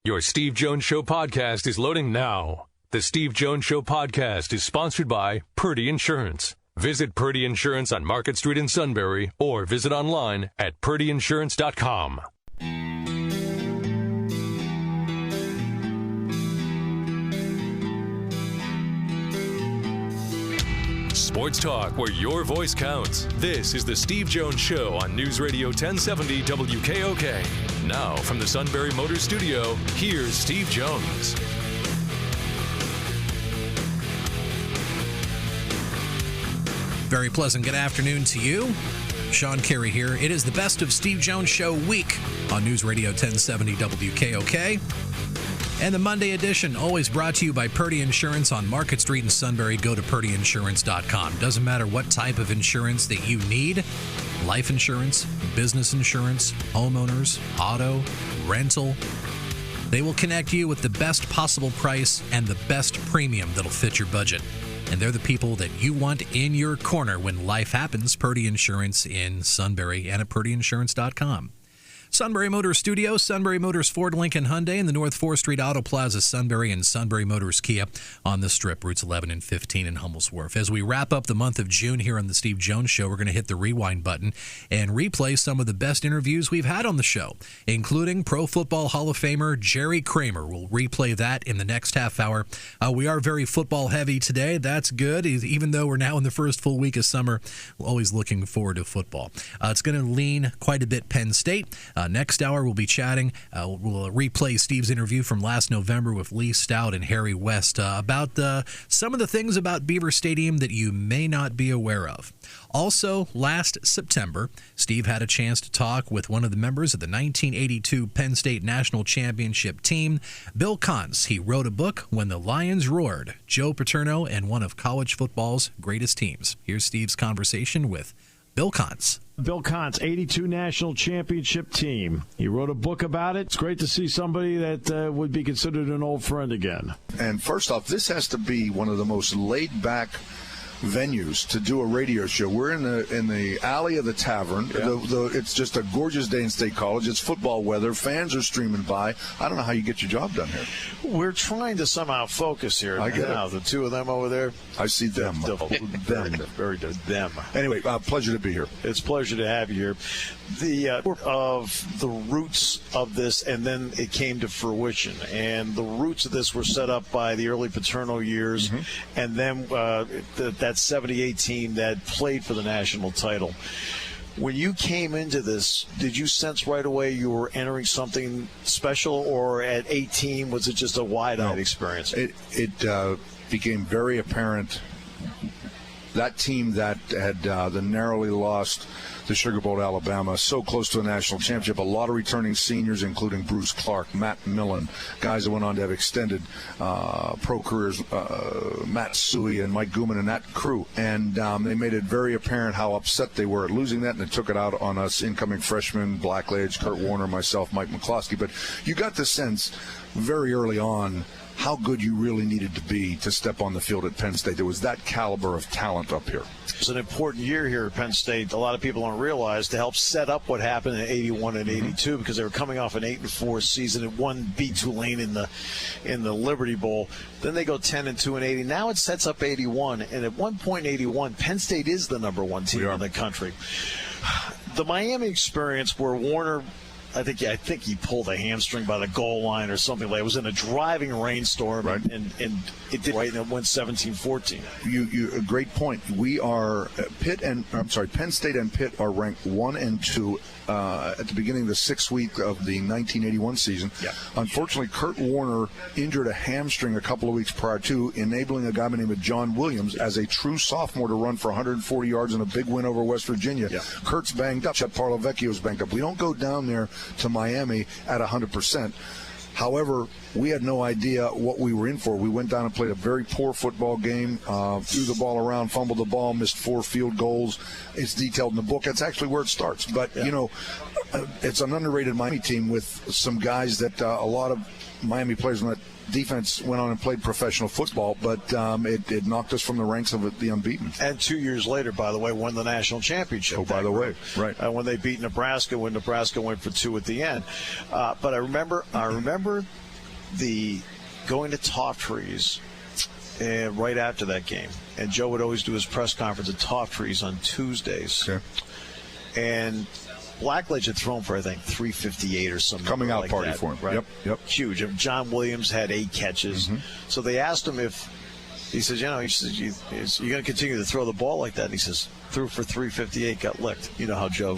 Your Steve Jones Show podcast is loading now. The Steve Jones Show podcast is sponsored by Purdy Insurance. Visit Purdy Insurance on Market Street in Sunbury or visit online at purdyinsurance.com. Sports talk where your voice counts. This is the Steve Jones Show on News Radio 1070 WKOK. Now from the Sunbury Motors Studio, here's Steve Jones. Very pleasant good afternoon to you. Sean Carey here. It is the Best of Steve Jones Show week on News Radio 1070 WKOK. And the Monday edition, always brought to you by Purdy Insurance on Market Street in Sunbury. Go to purdyinsurance.com. Doesn't matter what type of insurance that you need. Life insurance, business insurance, homeowners, auto, rental. They will connect you with the best possible price and the best premium that'll fit your budget. And they're the people that you want in your corner when life happens. Purdy Insurance in Sunbury and at purdyinsurance.com. Sunbury Motors Studio, Sunbury Motors Ford Lincoln Hyundai in the North 4th Street Auto Plaza, Sunbury, and Sunbury Motors Kia on the Strip, routes 11 and 15 in Hummel's Wharf. As we wrap up the month of June here on the Steve Jones Show, we're going to hit the rewind button and replay some of the best interviews we've had on the show, including Pro Football Hall of Famer Jerry Kramer. We'll replay that in the next half hour. We are very football heavy today. That's good, even though we're now in the first full week of summer. We're always looking forward to football. It's going to lean quite a bit Penn State. Next hour, we'll be chatting. We'll replay Steve's interview from last November with Lee Stout and Harry West about some of the things about Beaver Stadium that you may not be aware of. Also, last September, Steve had a chance to talk with one of the members of the 1982 Penn State National Championship team, Bill Contz. He wrote a book, When the Lions Roared, Joe Paterno and one of college football's greatest teams. Here's Steve's conversation with Bill Contz. Bill Contz, 82 National Championship team. He wrote a book about it. It's great to see somebody that would be considered an old friend again. And first off, this has to be one of the most laid-back venues to do a radio show. We're in the alley of the tavern. Yeah. It's just a gorgeous day in State College. It's football weather. Fans are streaming by. I don't know how you get your job done here. We're trying to somehow focus here. I get it. The two of them over there. I see them. Very good. Them. Anyway, pleasure to be here. It's a pleasure to have you here. The roots of this, and then it came to fruition. And the roots of this were set up by the early Paterno years, and then that 78 team that played for the national title. When you came into this, did you sense right away you were entering something special, or at 18 was it just a wide-eyed experience? It became very apparent. That team that had the narrowly lost the Sugar Bowl to Alabama, so close to a national championship, a lot of returning seniors, including Bruce Clark, Matt Millen, guys that went on to have extended pro careers, Matt Suey and Mike Gooman and that crew. And they made it very apparent how upset they were at losing that, and it took it out on us incoming freshmen, Blackledge, Kurt Warner, myself, Mike McCloskey. But you got the sense very early on how good you really needed to be to step on the field at Penn State. There was that caliber of talent up here. It's an important year here at Penn State. A lot of people don't realize, to help set up what happened in 81 and 82, because they were coming off an 8-4 season and one beat Tulane in the Liberty Bowl. Then they go 10-2 and 80. Now it sets up 81, and at one point in 81, Penn State is the number one team in the country. The Miami experience, where Warner, I think he pulled a hamstring by the goal line or something like that. It was in a driving rainstorm, right. and it did right, and it went 17-14. You a great point. We are Penn State and Pitt are ranked 1 and 2 at the beginning of the 6th week of the 1981 season. Yeah. Unfortunately, Kurt Warner injured a hamstring a couple of weeks prior to, enabling a guy by the name of John Williams as a true sophomore to run for 140 yards in a big win over West Virginia. Yeah. Kurt's banged up. Chet Parlavecchio's banged up. We don't go down there to Miami at 100%. However, we had no idea what we were in for. We went down and played a very poor football game, threw the ball around, fumbled the ball, missed 4 field goals. It's detailed in the book. That's actually where it starts. But, it's an underrated Miami team with some guys that a lot of Miami players on that defense went on and played professional football, but it knocked us from the ranks of the unbeaten. And 2 years later, by the way, won the national championship. Oh, by the way, right. When they beat Nebraska, when Nebraska went for 2 at the end. But I remember the going to Toffree's right after that game, and Joe would always do his press conference at Toffree's on Tuesdays. Okay. And Blackledge had thrown for, I think, 358 or something. Coming out like party that, for him. right? Yep. Huge. John Williams had 8 catches. So they asked him if, he says, you're going to continue to throw the ball like that? And he says, threw for 358, got licked. You know how Joe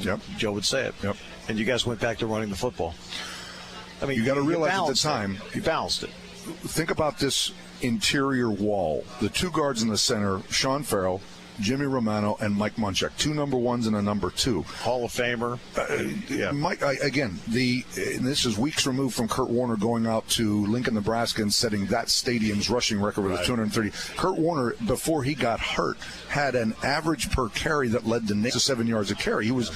would say it. Yep. And you guys went back to running the football. I mean, you got to realize at the time, you balanced it. Think about this interior wall. The 2 guards in the center, Sean Farrell, Jimmy Romano, and Mike Munchak. 2 number 1s and a number 2. Hall of Famer. Mike, and this is weeks removed from Kurt Warner going out to Lincoln, Nebraska, and setting that stadium's rushing record with 230. Kurt Warner, before he got hurt, had an average per carry that led to 7 yards a carry. He was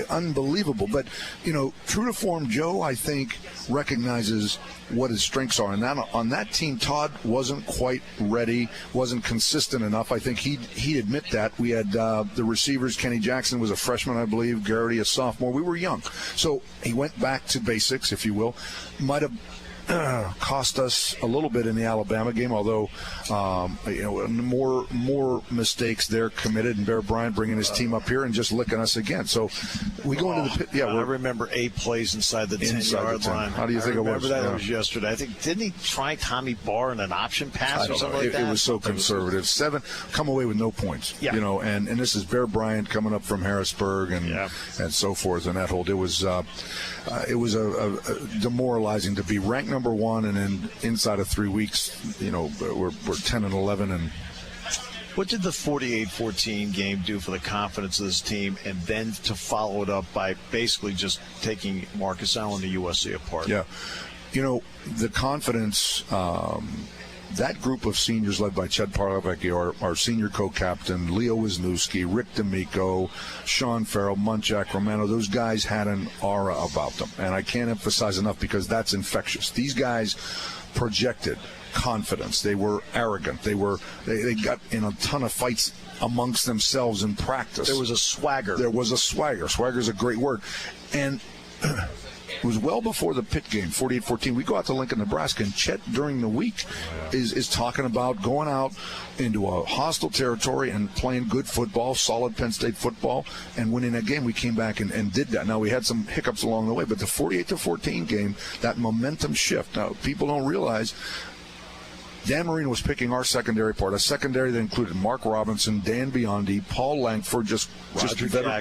unbelievable. But, true to form, Joe, I think, recognizes what his strengths are. And on that team, Todd wasn't quite ready, wasn't consistent enough. I think he'd admit that. We had the receivers. Kenny Jackson was a freshman, I believe. Garrity, a sophomore. We were young. So he went back to basics, if you will. Might have cost us a little bit in the Alabama game, although more mistakes there committed, and Bear Bryant bringing his team up here and just licking us again. So we go into the pit. Yeah, I remember 8 plays inside the 10-yard line. How do you think it was? I remember that was yesterday. I think, didn't he try Tommy Barr in an option pass or something like that? It was so conservative. 7, come away with no points. Yeah. And this is Bear Bryant coming up from Harrisburg and so forth, and that hold. It was a demoralizing to be ranked number 1, and then inside of 3 weeks, we're 10-11. And what did the 48-14 game do for the confidence of this team, and then to follow it up by basically just taking Marcus Allen to USC apart? Yeah, the confidence. That group of seniors led by Ched Parlavecchio, our senior co-captain, Leo Wisniewski, Rick D'Amico, Sean Farrell, Munchak, Romano, those guys had an aura about them. And I can't emphasize enough because that's infectious. These guys projected confidence. They were arrogant. They got in a ton of fights amongst themselves in practice. There was a swagger. Swagger is a great word. And it was well before the Pitt game, 48-14. We go out to Lincoln, Nebraska, and Chet during the week is talking about going out into a hostile territory and playing good football, solid Penn State football, and winning that game. We came back and did that. Now, we had some hiccups along the way, but the 48-14 game, that momentum shift. Now, people don't realize Dan Marino was picking our secondary part, a secondary that included Mark Robinson, Dan Biondi, Paul Langford,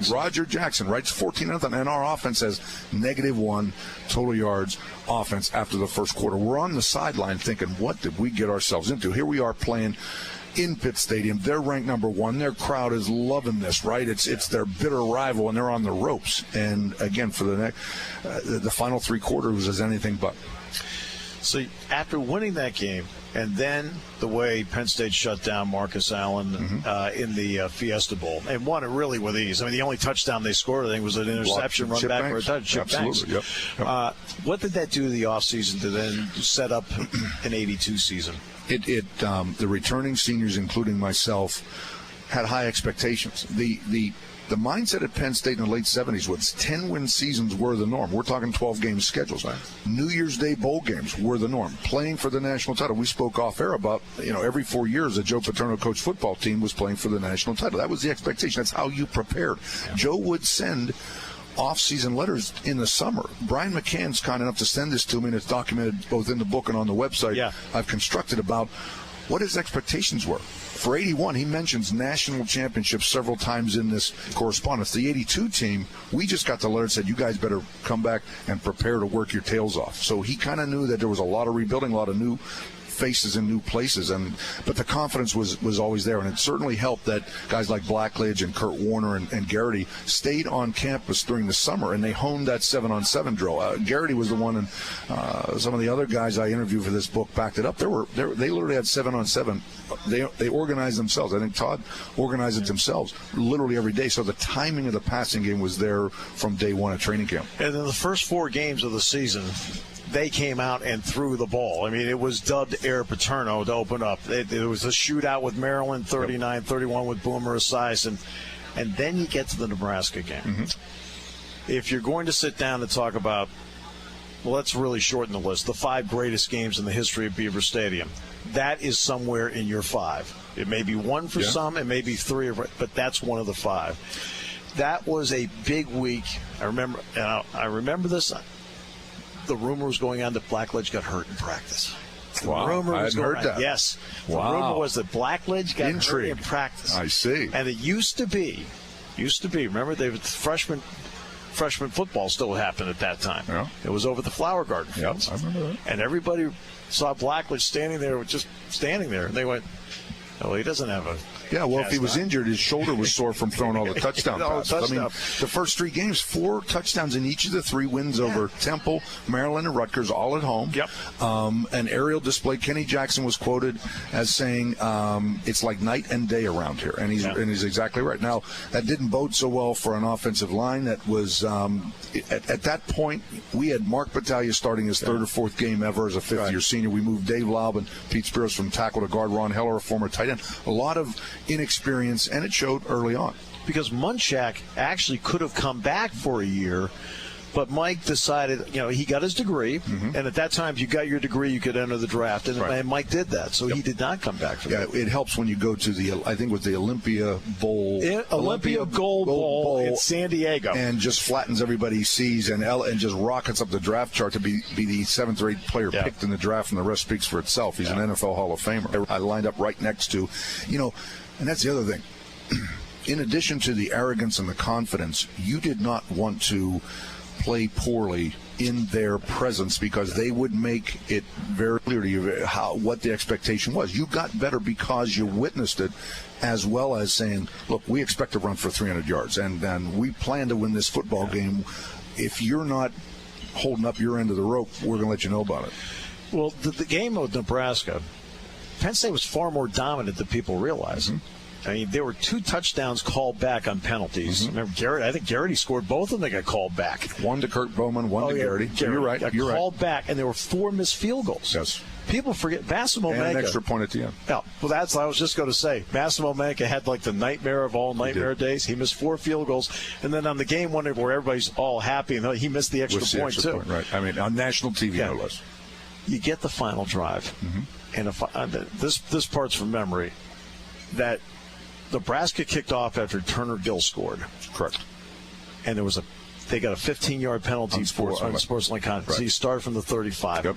Roger Jackson, right? It's 14-0, and our offense has -1 total yards offense after the first quarter. We're on the sideline thinking, what did we get ourselves into? Here we are playing in Pitt Stadium. They're ranked number 1. Their crowd is loving this, right? It's their bitter rival, and they're on the ropes. And again, for the final 3 quarters was anything but. So after winning that game, and then the way Penn State shut down Marcus Allen in the Fiesta Bowl, and won it really with ease. I mean, the only touchdown they scored, I think, was an interception run back for a touchdown. Absolutely, yep. What did that do to the offseason to then set up an 82 season? The returning seniors, including myself, had high expectations. The mindset at Penn State in the late 70s was 10-win seasons were the norm. We're talking 12-game schedules. Right. New Year's Day bowl games were the norm. Playing for the national title. We spoke off air about, every 4 years a Joe Paterno coached football team was playing for the national title. That was the expectation. That's how you prepared. Yeah. Joe would send off-season letters in the summer. Brian McCann's kind enough to send this to me, and it's documented both in the book and on the website I've constructed about what his expectations were. For 81, he mentions national championships several times in this correspondence. The 82 team, we just got the letter that said, you guys better come back and prepare to work your tails off. So he kind of knew that there was a lot of rebuilding, a lot of new faces in new places, but the confidence was always there, and it certainly helped that guys like Blackledge and Kurt Warner and Garrity stayed on campus during the summer, and they honed that 7-on-7 drill. Garrity was the one, and some of the other guys I interviewed for this book backed it up. They literally had 7-on-7. They organized themselves. I think Todd organized it themselves literally every day. So the timing of the passing game was there from day one at training camp. And in the first 4 games of the season, they came out and threw the ball. I mean, it was dubbed Air Paterno to open up. It was a shootout with Maryland, 39-31 with Boomer Esiason. And then you get to the Nebraska game. Mm-hmm. If you're going to sit down and talk about well, let's really shorten the list. The 5 greatest games in the history of Beaver Stadium. That is somewhere in your 5. It may be 1 for some, it may be 3, but that's one of the 5. That was a big week. I remember this. The rumor was going on that Blackledge got hurt in practice. Wow, rumor I was hadn't heard that. Yes. Wow. The rumor was that Blackledge got hurt in practice. I see. And it used to be, remember, freshman football still happened at that time. Yeah. It was over the Flower Garden fields. I remember that. And everybody saw Blackledge standing there, just standing there. And they went, oh, he doesn't have a... Yeah, well, if he was injured, his shoulder was sore from throwing all the touchdown passes. I mean, the first 3 games, 4 touchdowns in each of the 3 wins over Temple, Maryland, and Rutgers, all at home. Yep. An aerial display. Kenny Jackson was quoted as saying, it's like night and day around here. And he's exactly right. Now, that didn't bode so well for an offensive line. That was, at that point, we had Mark Battaglia starting his 3rd or 4th game ever as a 5th-year senior. We moved Dave Laub and Pete Spears from tackle to guard. Ron Heller, a former tight end. A lot of inexperience, and it showed early on. Because Munchak actually could have come back for a year, but Mike decided, he got his degree, and at that time, if you got your degree, you could enter the draft, and Mike did that, so he did not come back for that. It helps when you go to I think it was the Olympia Bowl. Olympia Gold Bowl in San Diego. And just flattens everybody sees and just rockets up the draft chart to be the 7th or 8th player picked in the draft, and the rest speaks for itself. He's an NFL Hall of Famer. I lined up right next to, and that's the other thing. In addition to the arrogance and the confidence, you did not want to play poorly in their presence because they would make it very clear to you what the expectation was. You got better because you witnessed it, as well as saying, look, we expect to run for 300 yards, and we plan to win this football game. If you're not holding up your end of the rope, we're going to let you know about it. Well, the game with Nebraska, Penn State was far more dominant than people realize. I mean, there were 2 touchdowns called back on penalties. Remember, Garrett? I think Garrett scored both of them. They got called back. 1 to Kurt Bowman, 1 to Garrett. So you're right. You're called back, and there were 4 missed field goals. Yes. People forget Massimo Manca. And an extra point at the end. Yeah. Well, that's what I was just going to say. Massimo Manca had like the nightmare of all nightmare days. He missed 4 field goals, and then on the game one where everybody's all happy, and he missed the extra point too. Right. I mean, on national TV, no less. You get the final drive, and this part's from memory. That Nebraska kicked off after Turner Gill scored. Correct. And they got a 15-yard penalty for unsportsmanlike conduct. So you start from the 35. Yep.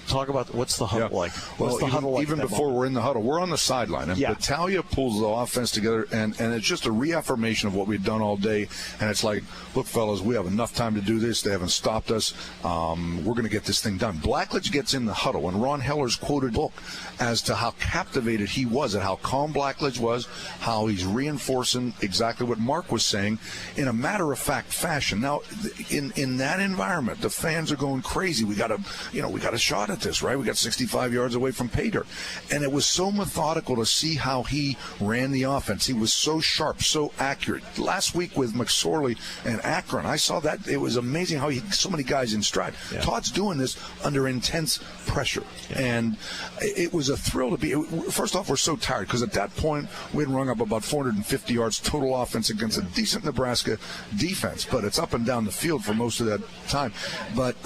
Talk about what's the huddle like? What's the huddle like? Even before we're in the huddle, we're on the sideline, and Battaglia pulls the offense together, and it's just a reaffirmation of what we've done all day. And it's like, look, fellas, we have enough time to do this. They haven't stopped us. We're going to get this thing done. Blackledge gets in the huddle, and Ron Heller's quoted book as to how captivated he was at how calm Blackledge was, how he's reinforcing exactly what Mark was saying in a matter-of-fact fashion. Now, in that environment, the fans are going crazy. We got a shot at this, right? We got 65 yards away from pay dirt. And it was so methodical to see how he ran the offense. He was so sharp, so accurate. Last week with McSorley and Akron, I saw that. It was amazing how so many guys in stride. Yeah. Todd's doing this under intense pressure. Yeah. And it was a thrill to be. First off, we're so tired because at that point, we had rung up about 450 yards total offense against a decent Nebraska defense. But it's up and down the field for most of that time. But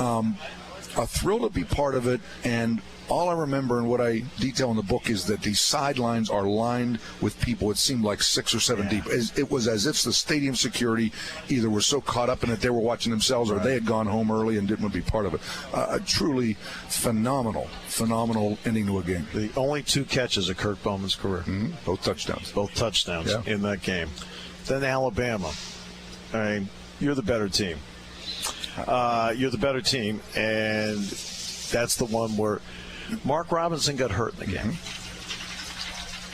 a thrill to be part of it, and all I remember and what I detail in the book is that these sidelines are lined with people. It seemed like 6 or 7 deep. It was as if the stadium security either were so caught up in it they were watching themselves or they had gone home early and didn't want to be part of it. A truly phenomenal ending to a game. The only 2 catches of Kurt Bowman's career. Both touchdowns. In that game. Then Alabama. I mean, you're the better team. And that's the one where Mark Robinson got hurt in the game.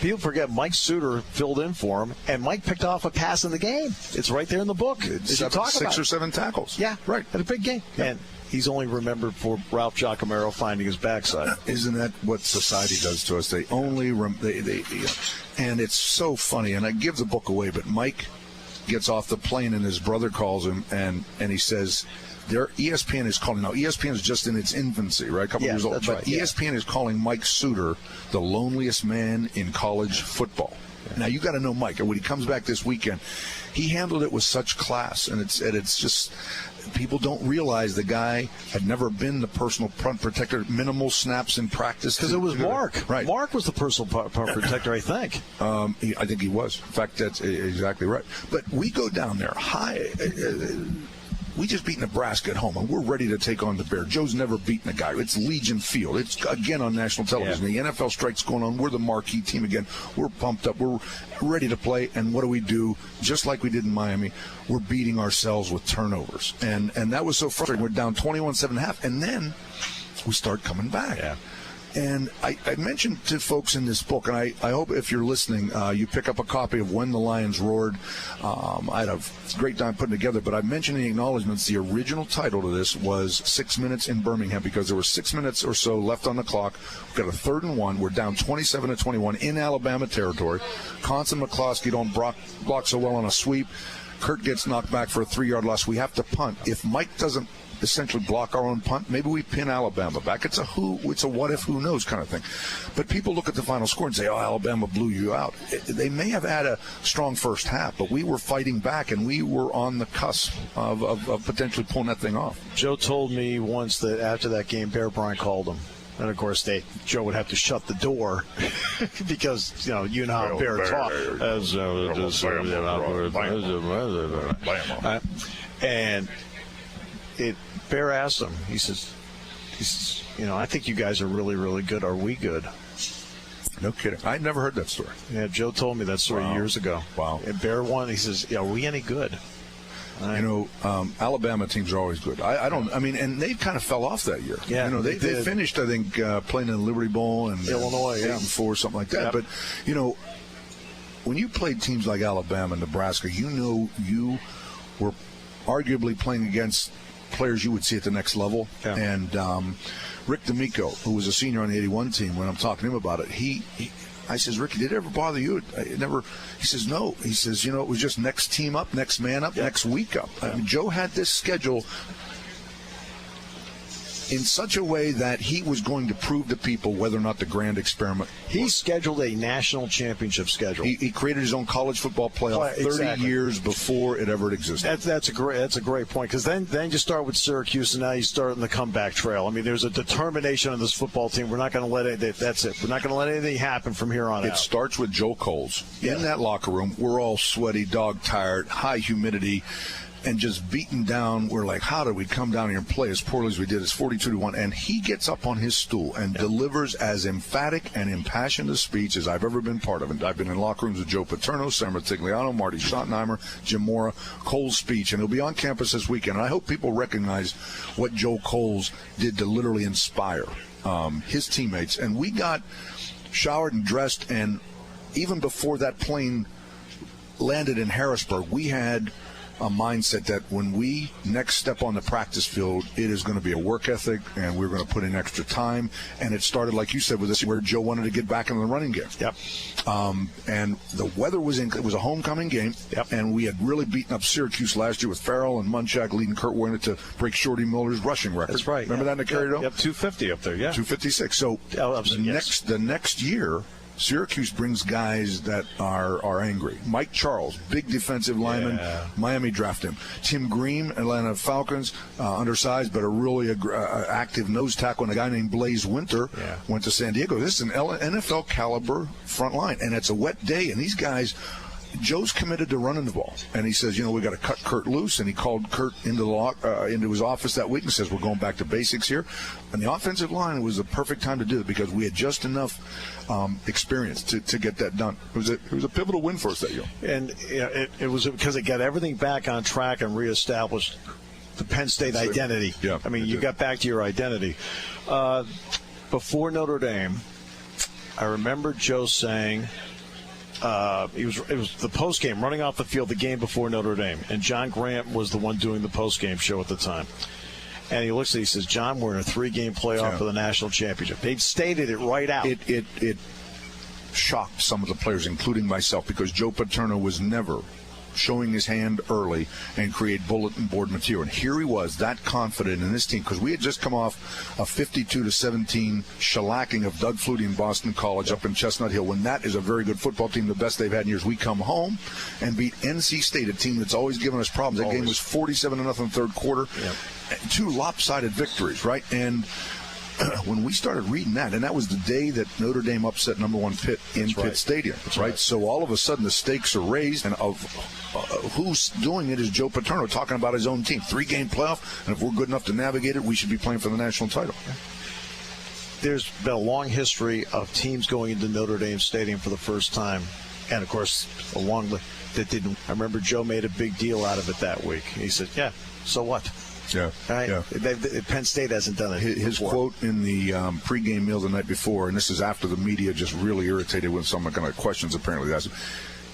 People forget Mike Suter filled in for him, and Mike picked off a pass in the game. It's right there in the book. 6 or 7 tackles. Yeah, right. At a big game. Yeah. And he's only remembered for Ralph Giacomo finding his backside. Isn't that what society does to us? They only and it's so funny. And I give the book away, but Mike gets off the plane and his brother calls him and he says, ESPN is calling. Now, ESPN is just in its infancy, right? A couple years old. But ESPN is calling Mike Suter the loneliest man in college football. Yeah. Now, you got to know Mike. And when he comes back this weekend, he handled it with such class. And it's just, people don't realize the guy had never been the personal punt protector, minimal snaps in practice. Because it was Mark. Right. Mark was the personal punt protector, I think. I think he was. In fact, that's exactly right. But we go down there high. We just beat Nebraska at home, and we're ready to take on the Bears. Joe's never beaten a guy. It's Legion Field. It's, again, on national television. Yeah. The NFL strike's going on. We're the marquee team again. We're pumped up. We're ready to play. And what do? Just like we did in Miami, we're beating ourselves with turnovers. And that was so frustrating. We're down 21-7.5, and then we start coming back. Yeah. And I mentioned to folks in this book, and I hope if you're listening, you pick up a copy of When the Lions Roared. I had a great time putting it together, but I mentioned in the acknowledgments the original title to this was 6 Minutes in Birmingham, because there were 6 minutes or so left on the clock. We've got a 3rd and 1. We're down 27-21 in Alabama territory. Contz and McCloskey don't block so well on a sweep. Kurt gets knocked back for a 3-yard loss. We have to punt. If Mike doesn't essentially block our own punt, maybe we pin Alabama back. It's a what if, who knows kind of thing. But people look at the final score and say, oh, Alabama blew you out. They may have had a strong first half, but we were fighting back, and we were on the cusp of potentially pulling that thing off. Joe told me once that after that game, Bear Bryant called him. And, of course, Joe would have to shut the door because, you know how Bear talk. And Bear asked him, he says, I think you guys are really, really good. Are we good? No kidding. I never heard that story. Yeah, Joe told me that story years ago. Wow. And Bear won. He says, are we any good? Alabama teams are always good. And they kind of fell off that year. Yeah, they finished, I think, playing in the Liberty Bowl and Illinois, 8-4, something like that. Yep. But, when you played teams like Alabama and Nebraska, you were arguably playing against players you would see at the next level. Yeah. And Rick D'Amico, who was a senior on the 81 team, when I'm talking to him about it, I says, Ricky, did it ever bother you? It never. He says, no. He says, it was just next team up, next man up, next week up. I mean, Joe had this schedule in such a way that he was going to prove to people whether or not the grand experiment. He scheduled a national championship schedule. He created his own college football playoff 30 years before it ever existed. That's a great point, because then you start with Syracuse, and now you start on the comeback trail. I mean, there's a determination on this football team. We're not going to let it. That's it. We're not going to let anything happen from here on out. It starts with Joe Coles in that locker room. We're all sweaty, dog tired, high humidity, and just beaten down. We're like, how did we come down here and play as poorly as we did? It's 42-1. And he gets up on his stool and delivers as emphatic and impassioned a speech as I've ever been part of. And I've been in locker rooms with Joe Paterno, Sam Ratigliano, Marty Schottenheimer, Jim Mora. Cole's speech. And he'll be on campus this weekend. And I hope people recognize what Joe Coles did to literally inspire his teammates. And we got showered and dressed. And even before that plane landed in Harrisburg, we had a mindset that when we next step on the practice field, it is going to be a work ethic, and we're going to put in extra time. And it started, like you said, with this where Joe wanted to get back in the running game. Yep. And the weather it was a homecoming game. Yep. And we had really beaten up Syracuse last year with Farrell and Munchak leading Kurt Warner to break Shorty Miller's rushing record. That's right. Remember that in the Carrier Dome? Yep, 250 up there, yeah. 256. So the next year, Syracuse brings guys that are angry. Mike Charles, big defensive lineman. Yeah. Miami draft him. Tim Green, Atlanta Falcons, undersized but a really active nose tackle. And a guy named Blaze Winter went to San Diego. This is an NFL caliber front line, and it's a wet day. And these guys, Joe's committed to running the ball, and he says, we got to cut Kurt loose. And he called Kurt into his office that week and says, we're going back to basics here. And the offensive line, it was the perfect time to do it because we had just enough experience to get that done. It was a pivotal win for us that year. And it was because it got everything back on track and reestablished the Penn State identity. Yeah, I mean, you got back to your identity. Before Notre Dame, I remember Joe saying, it was the post-game, running off the field the game before Notre Dame, and John Grant was the one doing the post-game show at the time. And he looks at it, he says, John, we're in a 3-game playoff for the national championship. They'd stated it right out. It shocked some of the players, including myself, because Joe Paterno was never showing his hand early and create bulletin board material. And here he was, that confident in this team, because we had just come off a 52-17 shellacking of Doug Flutie in Boston College up in Chestnut Hill. When that is a very good football team, the best they've had in years. We come home and beat NC State, a team that's always given us problems. That game was 47-0 in the third quarter. Yep. 2 lopsided victories, right? And when we started reading that, and that was the day that Notre Dame upset number 1 Pitt in Pitt Stadium, right? So all of a sudden the stakes are raised, and of who's doing it is Joe Paterno talking about his own team. 3-game playoff, and if we're good enough to navigate it, we should be playing for the national title. There's been a long history of teams going into Notre Dame Stadium for the first time, and of course, that didn't. I remember Joe made a big deal out of it that week. He said, "Yeah, so what?" Yeah, right? Yeah. Penn State hasn't done it. His quote in the pregame meal the night before, and this is after the media just really irritated with some kind of questions apparently they asked him.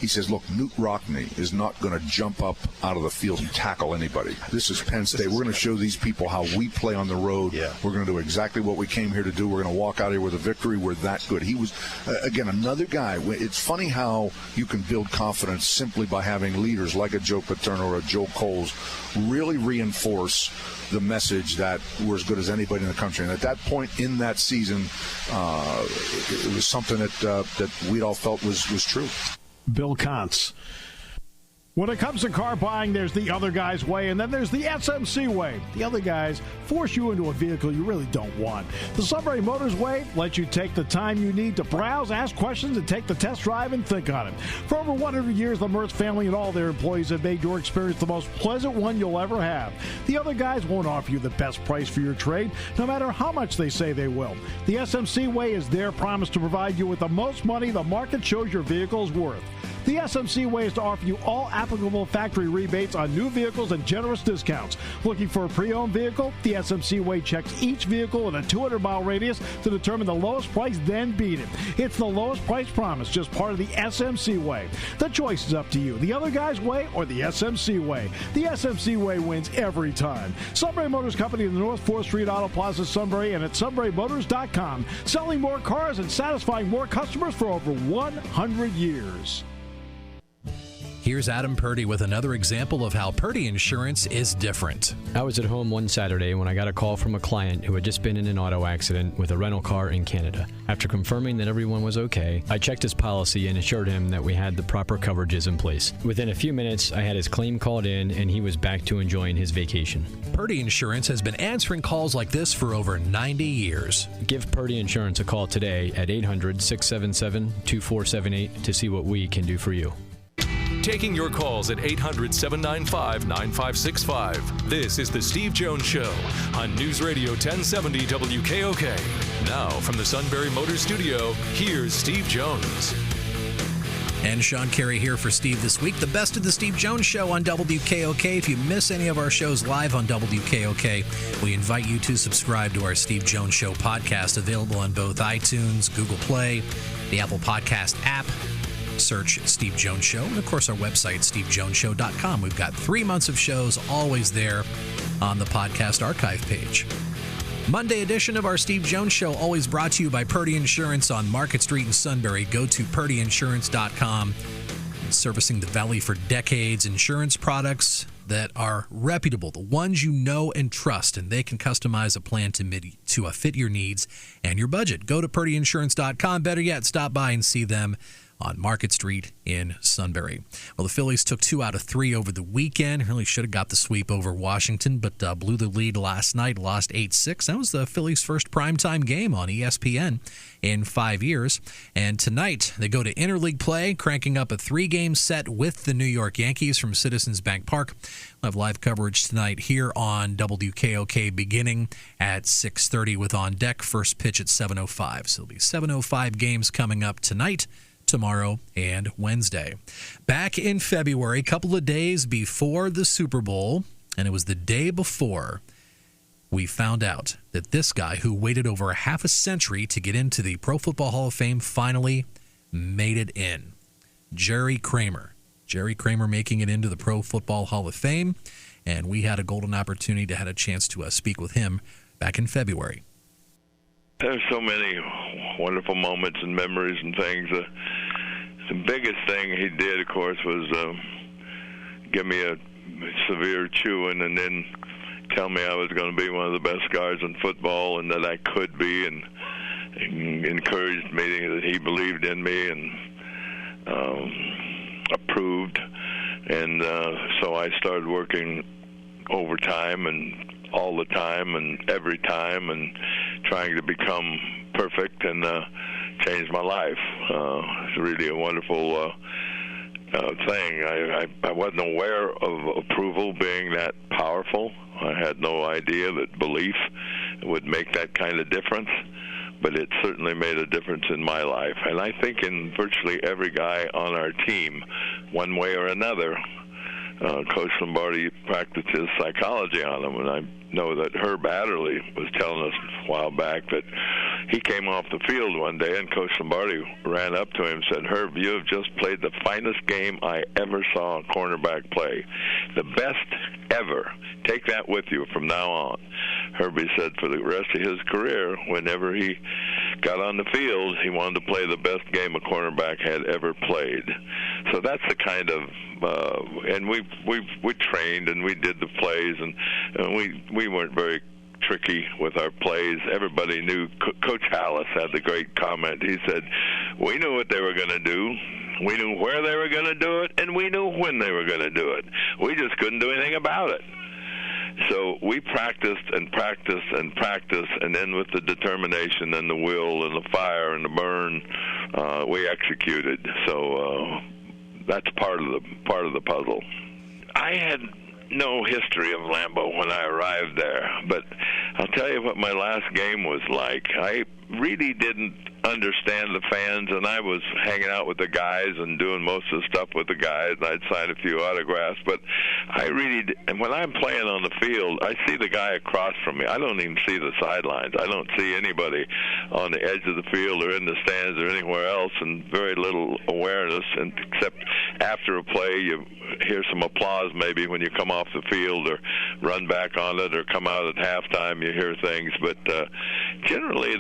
He says, look, Newt Rockne is not going to jump up out of the field and tackle anybody. This is Penn State. We're going to show these people how we play on the road. Yeah. We're going to do exactly what we came here to do. We're going to walk out here with a victory. We're that good. He was, again, another guy. It's funny how you can build confidence simply by having leaders like a Joe Paterno or a Joe Coles really reinforce the message that we're as good as anybody in the country. And at that point in that season, it was something that we all felt was true. Bill Contz. When it comes to car buying, there's the other guy's way, and then there's the SMC way. The other guys force you into a vehicle you really don't want. The Sunbury Motors way lets you take the time you need to browse, ask questions, and take the test drive and think on it. For over 100 years, the Mertz family and all their employees have made your experience the most pleasant one you'll ever have. The other guys won't offer you the best price for your trade, no matter how much they say they will. The SMC way is their promise to provide you with the most money the market shows your vehicle is worth. The SMC way is to offer you all applicable factory rebates on new vehicles and generous discounts. Looking for a pre-owned vehicle? The SMC way checks each vehicle in a 200-mile radius to determine the lowest price, then beat it. It's the lowest price promise, just part of the SMC way. The choice is up to you, the other guy's way or the SMC way. The SMC way wins every time. Sunbury Motors Company in the North 4th Street Auto Plaza, Sunbury, and at sunburymotors.com. Selling more cars and satisfying more customers for over 100 years. Here's Adam Purdy with another example of how Purdy Insurance is different. I was at home one Saturday when I got a call from a client who had just been in an auto accident with a rental car in Canada. After confirming that everyone was okay, I checked his policy and assured him that we had the proper coverages in place. Within a few minutes, I had his claim called in and he was back to enjoying his vacation. Purdy Insurance has been answering calls like this for over 90 years. Give Purdy Insurance a call today at 800-677-2478 to see what we can do for you. Taking your calls at 800-795-9565. This is The Steve Jones Show on News Radio 1070 WKOK. Now from the Sunbury Motors Studio, here's Steve Jones. And Sean Carey here for Steve this week. The best of the Steve Jones Show on WKOK. If you miss any of our shows live on WKOK, we invite you to subscribe to our Steve Jones Show podcast, available on both iTunes, Google Play, the Apple Podcast app. Search Steve Jones Show, and of course our website, stevejonesshow.com. We've got 3 months of shows always there on the podcast archive page. Monday edition of our Steve Jones Show, always brought to you by Purdy Insurance on Market Street in Sunbury. Go to purdyinsurance.com. Servicing the Valley for decades, insurance products that are reputable, the ones you know and trust, and they can customize a plan to fit your needs and your budget. Go to purdyinsurance.com. Better yet, stop by and see them on Market Street in Sunbury. Well, the Phillies took 2 out of 3 over the weekend. Really should have got the sweep over Washington, but blew the lead last night, lost 8-6. That was the Phillies' first primetime game on ESPN in 5 years. And tonight, they go to interleague play, cranking up a 3-game set with the New York Yankees from Citizens Bank Park. We'll have live coverage tonight here on WKOK beginning at 6:30 with On Deck. First pitch at 7:05. So there'll be 7:05 games coming up tonight, tomorrow, and Wednesday. Back in February, a couple of days before the Super Bowl, and it was the day before, we found out that this guy who waited over a half a century to get into the Pro Football Hall of Fame finally made it in. Jerry Kramer. Jerry Kramer making it into the Pro Football Hall of Fame, and we had a golden opportunity to have a chance to speak with him back in February. There's so many wonderful moments and memories and things. The biggest thing he did, of course, was give me a severe chewing and then tell me I was going to be one of the best guys in football and that I could be, and encouraged me that he believed in me and approved. And so I started working overtime and all the time and every time and trying to become perfect, and changed my life. It's really a wonderful thing. I wasn't aware of approval being that powerful. I had no idea that belief would make that kind of difference, but it certainly made a difference in my life. And I think in virtually every guy on our team, one way or another, Coach Lombardi practices psychology on them. And I know that Herb Adderley was telling us a while back that he came off the field one day and Coach Lombardi ran up to him and said, "Herb, you have just played the finest game I ever saw a cornerback play. The best ever. Take that with you from now on." Herbie said for the rest of his career, whenever he got on the field, he wanted to play the best game a cornerback had ever played. So that's the kind of and we trained and we did the plays, and we weren't very tricky with our plays. Everybody knew. Coach Hallis had the great comment. He said, "We knew what they were going to do. We knew where they were going to do it, and we knew when they were going to do it. We just couldn't do anything about it." So we practiced and practiced and practiced, and then with the determination and the will and the fire and the burn, we executed. So that's part of the puzzle. I had no history of Lambeau when I arrived there, but I'll tell you what my last game was like. I really didn't understand the fans, and I was hanging out with the guys and doing most of the stuff with the guys, and I'd sign a few autographs, but and when I'm playing on the field, I see the guy across from me. I don't even see the sidelines. I don't see anybody on the edge of the field or in the stands or anywhere else, and very little awareness, and except after a play you hear some applause maybe when you come off the field or run back on it or come out at halftime, you hear things, but generally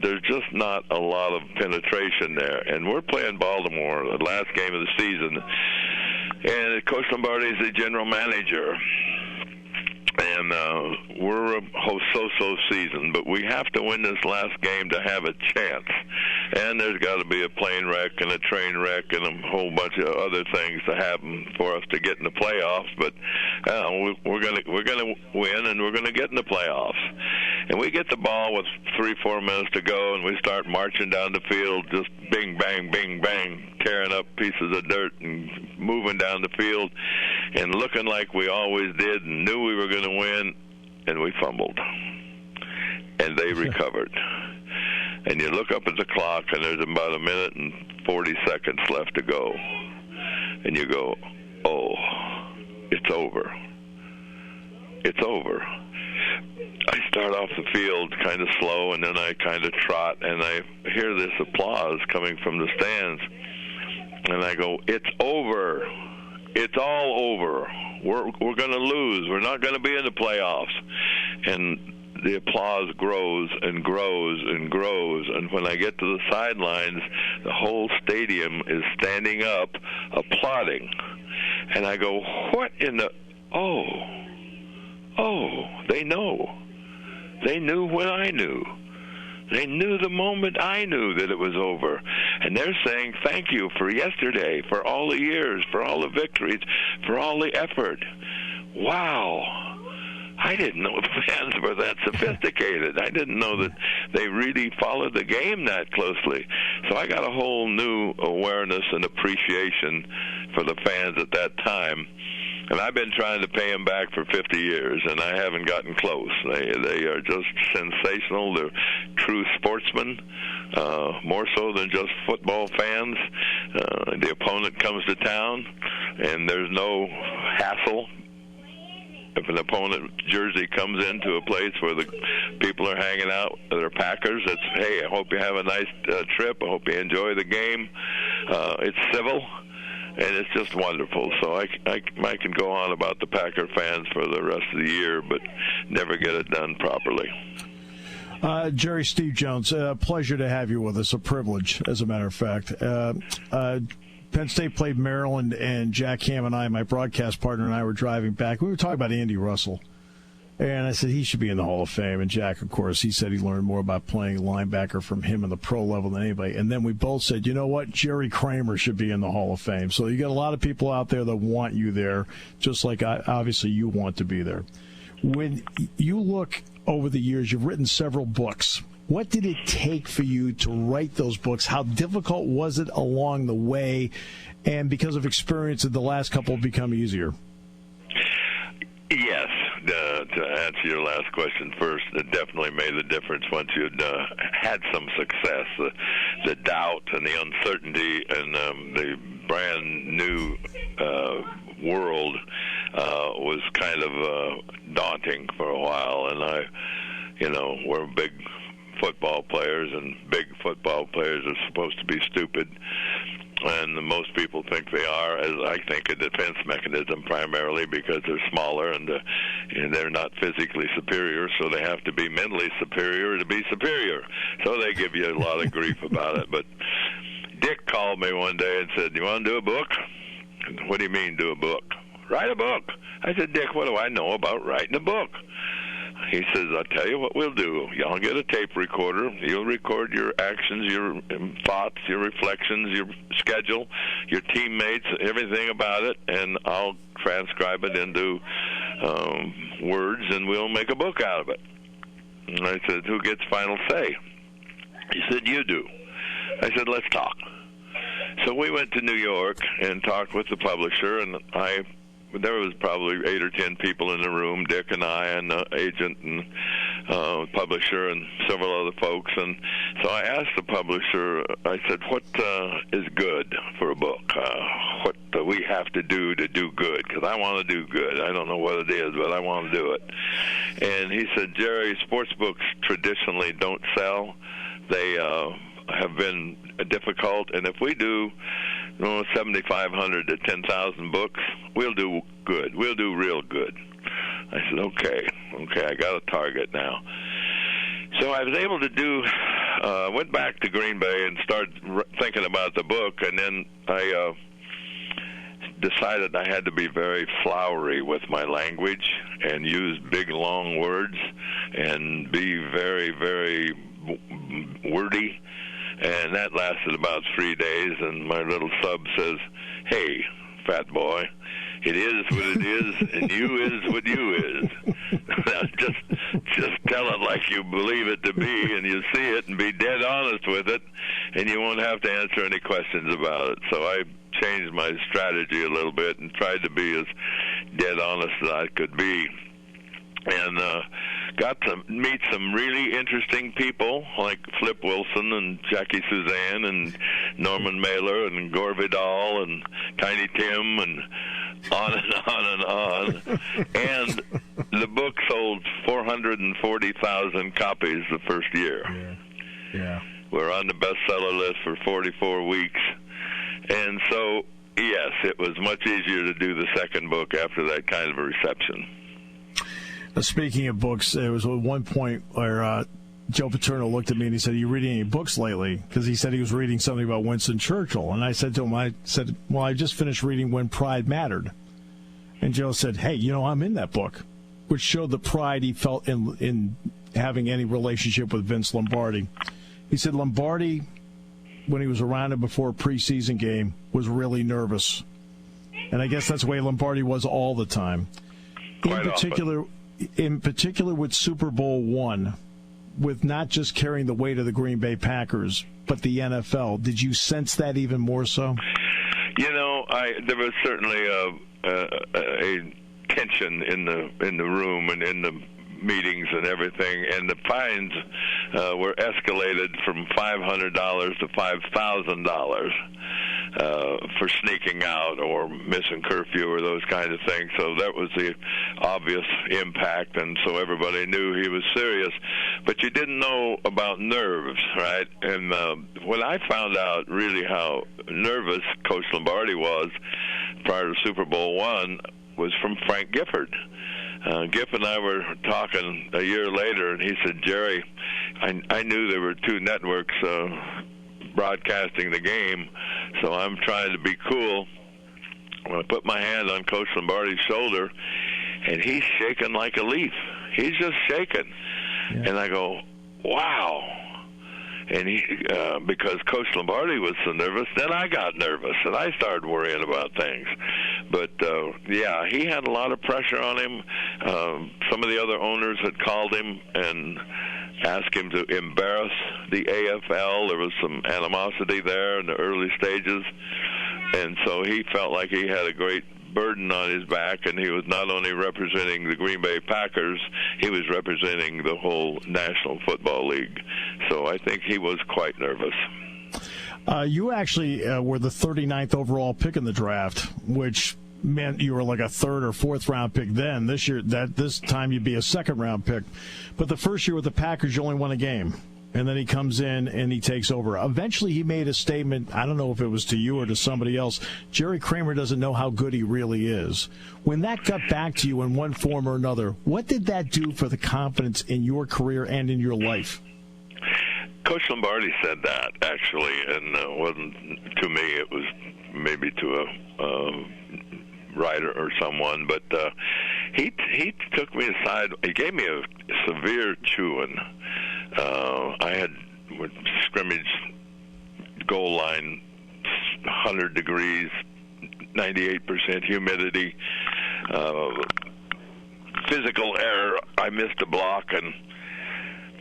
there's just not a lot of penetration there. And we're playing Baltimore, the last game of the season, and Coach Lombardi is the general manager. And we're a so-so season, but we have to win this last game to have a chance. And there's got to be a plane wreck and a train wreck and a whole bunch of other things to happen for us to get in the playoffs. But we're going to win, and we're going to get in the playoffs. And we get the ball with 3-4 minutes to go, and we start marching down the field, just bing, bang, bing, bang, tearing up pieces of dirt and moving down the field and looking like we always did and knew we were going to win, and we fumbled. And they recovered. And you look up at the clock, and there's about 1 minute and 40 seconds left to go. And you go, oh, it's over. It's over. I start off the field kind of slow, and then I kind of trot, and I hear this applause coming from the stands. And I go, it's over. It's all over. We're going to lose. We're not going to be in the playoffs. And the applause grows and grows and grows. And when I get to the sidelines, the whole stadium is standing up, applauding. And I go, what in the... Oh, they know. They knew when I knew. They knew the moment I knew that it was over. And they're saying thank you for yesterday, for all the years, for all the victories, for all the effort. Wow. I didn't know the fans were that sophisticated. I didn't know that they really followed the game that closely. So I got a whole new awareness and appreciation for the fans at that time. And I've been trying to pay them back for 50 years, and I haven't gotten close. They are just sensational. They're true sportsmen, more so than just football fans. The opponent comes to town, and there's no hassle. If an opponent jersey comes into a place where the people are hanging out, they're Packers, it's, hey, I hope you have a nice trip. I hope you enjoy the game. It's civil. And it's just wonderful. So I can go on about the Packer fans for the rest of the year, but never get it done properly. Jerry, Steve Jones, pleasure to have you with us. A privilege, as a matter of fact. Penn State played Maryland, and Jack Ham and I, my broadcast partner, and I were driving back. We were talking about Andy Russell. And I said he should be in the Hall of Fame. And Jack, of course, he said he learned more about playing linebacker from him in the pro level than anybody. And then we both said, you know what? Jerry Kramer should be in the Hall of Fame. So you got a lot of people out there that want you there, just like obviously you want to be there. When you look over the years, you've written several books. What did it take for you to write those books? How difficult was it along the way? And because of experience, did the last couple become easier? Yes. To answer your last question first, it definitely made a difference once you'd had some success. The doubt and the uncertainty and the brand new world was kind of daunting for a while. And we're big football players, and big football players are supposed to be stupid. And most people think they are, as I think, a defense mechanism primarily because they're smaller and they're not physically superior, so they have to be mentally superior to be superior. So they give you a lot of grief about it. But Dick called me one day and said, "You want to do a book?" "What do you mean, do a book?" "Write a book." I said, "Dick, what do I know about writing a book?" He says, "I'll tell you what we'll do. Y'all get a tape recorder. You'll record your actions, your thoughts, your reflections, your schedule, your teammates, everything about it, and I'll transcribe it into words, and we'll make a book out of it." And I said, "Who gets final say?" He said, "You do." I said, "Let's talk." So we went to New York and talked with the publisher, and there was probably 8 or 10 people in the room, Dick and I and the agent and publisher and several other folks. And so I asked the publisher, I said, "What is good for a book? What do we have to do good? Because I want to do good. I don't know what it is, but I want to do it." And he said, "Jerry, sports books traditionally don't sell. They have been difficult, and if we do 7,500 to 10,000 books, we'll do good. We'll do real good." I said, okay, I got a target now. So I was able to went back to Green Bay and started thinking about the book, and then I decided I had to be very flowery with my language and use big, long words and be very, very wordy. And that lasted about 3 days, and my little sub says, "Hey, fat boy, it is what it is, and you is what you is." just tell it like you believe it to be, and you see it, and be dead honest with it, and you won't have to answer any questions about it. So I changed my strategy a little bit and tried to be as dead honest as I could be. And got to meet some really interesting people like Flip Wilson and Jackie Suzanne and Norman Mailer and Gore Vidal and Tiny Tim and on and on and on. And the book sold 440,000 copies the first year. Yeah. We're on the bestseller list for 44 weeks. And so, yes, it was much easier to do the second book after that kind of a reception. Speaking of books, there was one point where Joe Paterno looked at me and he said, "Are you reading any books lately?" Because he said he was reading something about Winston Churchill. And I said to him, well, I just finished reading When Pride Mattered. And Joe said, "Hey, I'm in that book," which showed the pride he felt in having any relationship with Vince Lombardi. He said Lombardi, when he was around him before a preseason game, was really nervous. And I guess that's the way Lombardi was all the time. In particular with Super Bowl I, with not just carrying the weight of the Green Bay Packers, but the NFL. Did you sense that even more so? There was certainly a tension in the room and in the meetings and everything, and the fines were escalated from $500 to $5,000 for sneaking out or missing curfew or those kind of things. So that was the obvious impact, and so everybody knew he was serious. But you didn't know about nerves, right? And when I found out really how nervous Coach Lombardi was prior to Super Bowl I was from Frank Gifford. Giff and I were talking a year later, and he said, "Jerry, I knew there were two networks broadcasting the game, so I'm trying to be cool. When I put my hand on Coach Lombardi's shoulder, and he's shaking like a leaf. He's just shaking. Yeah. And I go, wow. And he, because Coach Lombardi was so nervous, then I got nervous, and I started worrying about things. But, yeah, he had a lot of pressure on him. Some of the other owners had called him and asked him to embarrass the AFL. There was some animosity there in the early stages. And so he felt like he had a great burden on his back, and he was not only representing the Green Bay Packers, he was representing the whole National Football League. So I think he was quite nervous. You actually were the 39th overall pick in the draft, which meant you were like a third or fourth round pick then. This time you'd be a second round pick. But the first year with the Packers, you only won a game. And then he comes in and he takes over. Eventually he made a statement, I don't know if it was to you or to somebody else, Jerry Kramer doesn't know how good he really is. When that got back to you in one form or another, what did that do for the confidence in your career and in your life? Coach Lombardi said that, actually, and it wasn't to me. It was maybe to a writer or someone, but he took me aside. He gave me a severe chewing. I had scrimmage goal line, 100 degrees, 98% humidity, physical error. I missed a block, and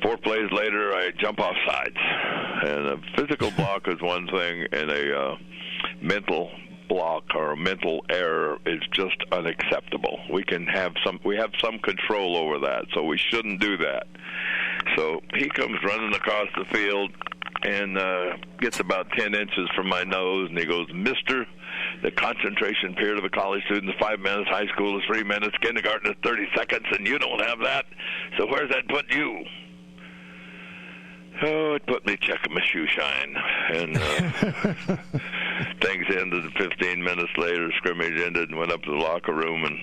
4 plays later, I jump off sides. And a physical block is one thing, and a mental block or a mental error is just unacceptable. We have some control over that, so we shouldn't do that. So he comes running across the field and gets about 10 inches from my nose, and he goes, "Mister, the concentration period of a college student is 5 minutes, high school is 3 minutes, kindergarten is 30 seconds, and you don't have that, so where's that put you?" Oh, it put me checking my shoe shine. And things ended 15 minutes later. Scrimmage ended and went up to the locker room and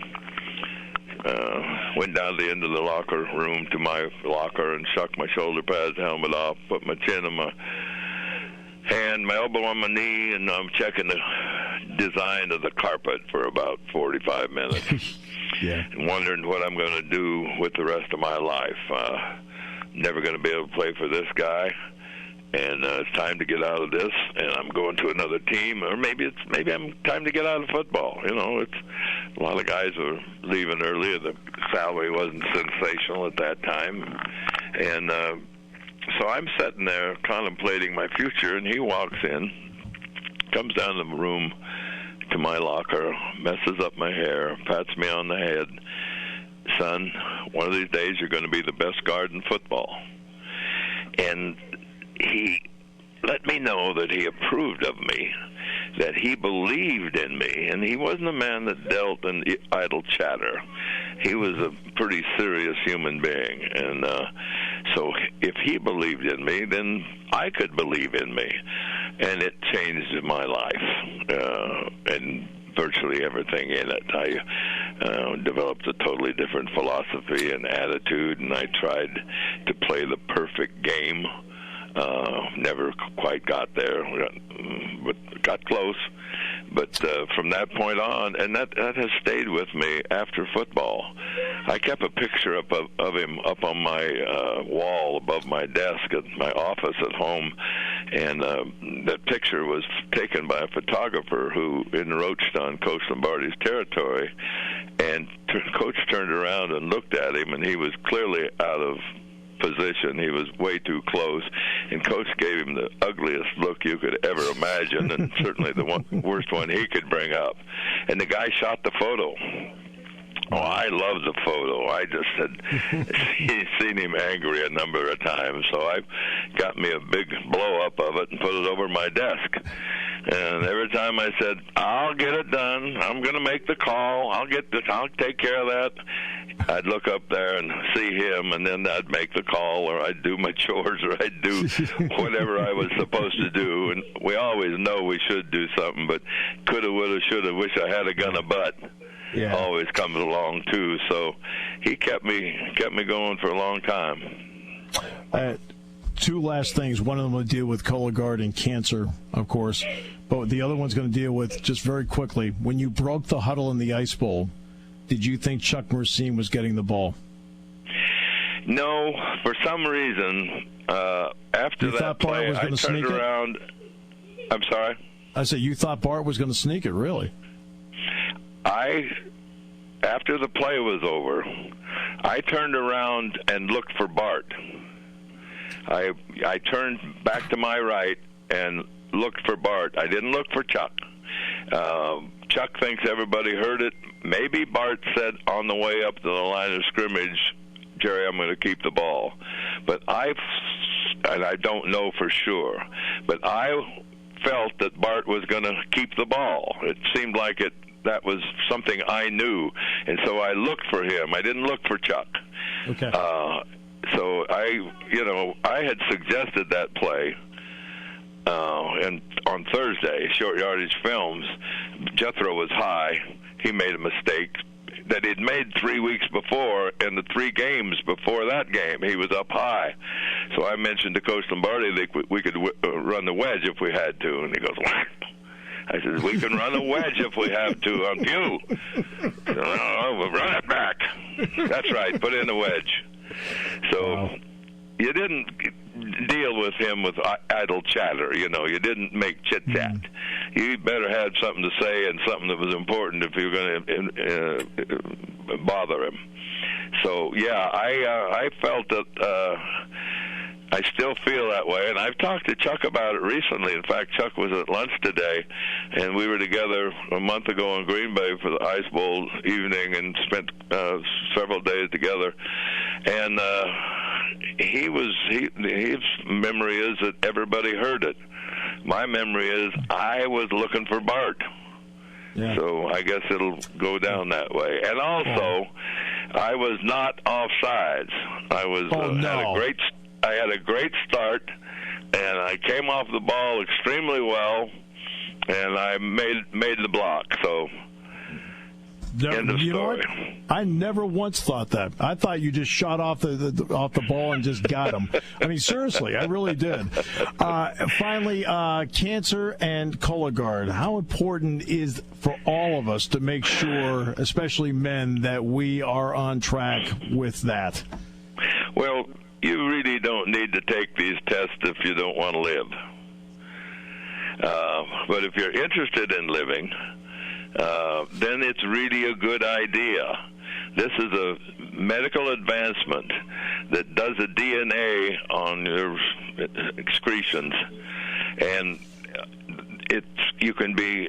went down to the end of the locker room to my locker and shucked my shoulder pads, helmet off, put my chin on my hand, my elbow on my knee, and I'm checking the design of the carpet for about 45 minutes. Yeah. And wondering what I'm going to do with the rest of my life. Never going to be able to play for this guy, and it's time to get out of this, and I'm going to another team, or maybe I'm time to get out of football. You know, it's a lot of guys were leaving early, and the salary wasn't sensational at that time, and so I'm sitting there contemplating my future, and he walks in, comes down the room to my locker, messes up my hair, pats me on the head. "Son, one of these days you're going to be the best guard in football." And he let me know that he approved of me, that he believed in me, and he wasn't a man that dealt in idle chatter. He was a pretty serious human being, and so if he believed in me, then I could believe in me, and it changed my life, and virtually everything in it. I developed a totally different philosophy and attitude, and I tried to play the perfect game. Never quite got there, but got close. But from that point on, and that has stayed with me after football. I kept a picture of him up on my wall above my desk at my office at home, and that picture was taken by a photographer who encroached on Coach Lombardi's territory, and Coach turned around and looked at him, and he was clearly out of position. He was way too close, and Coach gave him the ugliest look you could ever imagine, and certainly the worst one he could bring up. And the guy shot the photo. Oh, I love the photo. I just had seen him angry a number of times, so I got me a big blow-up of it and put it over my desk. And every time I said, "I'll get it done. I'm going to make the call. I'll take care of that," I'd look up there and see him, and then I'd make the call, or I'd do my chores, or I'd do whatever I was supposed to do. And we always know we should do something, but coulda, woulda, shoulda, wish I had a gun a butt. Yeah. Always comes along too. So he kept me going for a long time. two last things. One of them will deal with Cologuard and cancer, of course. But the other one's going to deal with, just very quickly, when you broke the huddle in the Ice Bowl, did you think Chuck Mercine was getting the ball? No, for some reason, after that play, I turned around. I'm sorry? I said you thought Bart was going to sneak it, really? After the play was over, I turned around and looked for Bart. I turned back to my right and looked for Bart. I didn't look for Chuck. Chuck thinks everybody heard it. Maybe Bart said on the way up to the line of scrimmage, Jerry, I'm going to keep the ball. But and I don't know for sure, but I felt that Bart was going to keep the ball. It seemed like that was something I knew, and so I looked for him. I didn't look for Chuck. Okay. So I had suggested that play, and on Thursday, short yardage films, Jethro was high. He made a mistake that he'd made 3 weeks before. In the 3 games before that game, he was up high. So I mentioned to Coach Lombardi that we could run the wedge if we had to, and he goes, "What?" I said, "We can run a wedge if we have to on Pew." So, "No, we'll run it back." That's right, put in the wedge. So you didn't deal with him with idle chatter. You didn't make chit-chat. You better have something to say and something that was important if you're going to bother him. So, yeah, I felt that I still feel that way, and I've talked to Chuck about it recently. In fact, Chuck was at lunch today, and we were together a month ago in Green Bay for the Ice Bowl evening and spent several days together. And his memory is that everybody heard it. My memory is I was looking for Bart. Yeah. So I guess it'll go down that way. And also, I was not offsides. I was had a great start, and I came off the ball extremely well, and I made the block. So. End of story. You know what? I never once thought that. I thought you just shot off the ball and just got him. I mean, seriously, I really did. Finally, cancer and Cologuard. How important is for all of us to make sure, especially men, that we are on track with that? Well, you really don't need to take these tests if you don't want to live. But if you're interested in living, then it's really a good idea. This is a medical advancement that does a DNA on your excretions, and you can do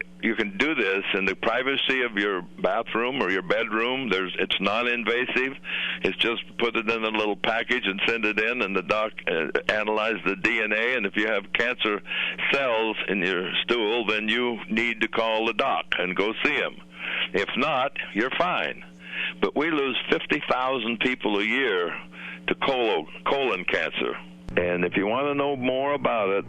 this in the privacy of your bathroom or your bedroom. It's non-invasive. It's just put it in a little package and send it in, and the doc analyze the DNA. And if you have cancer cells in your stool, then you need to call the doc and go see him. If not, you're fine. But we lose 50,000 people a year to colon cancer. And if you want to know more about it,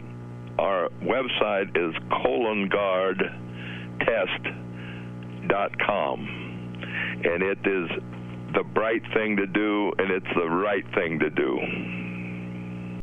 our website is colonguardtest.com, and it is the bright thing to do, and it's the right thing to do.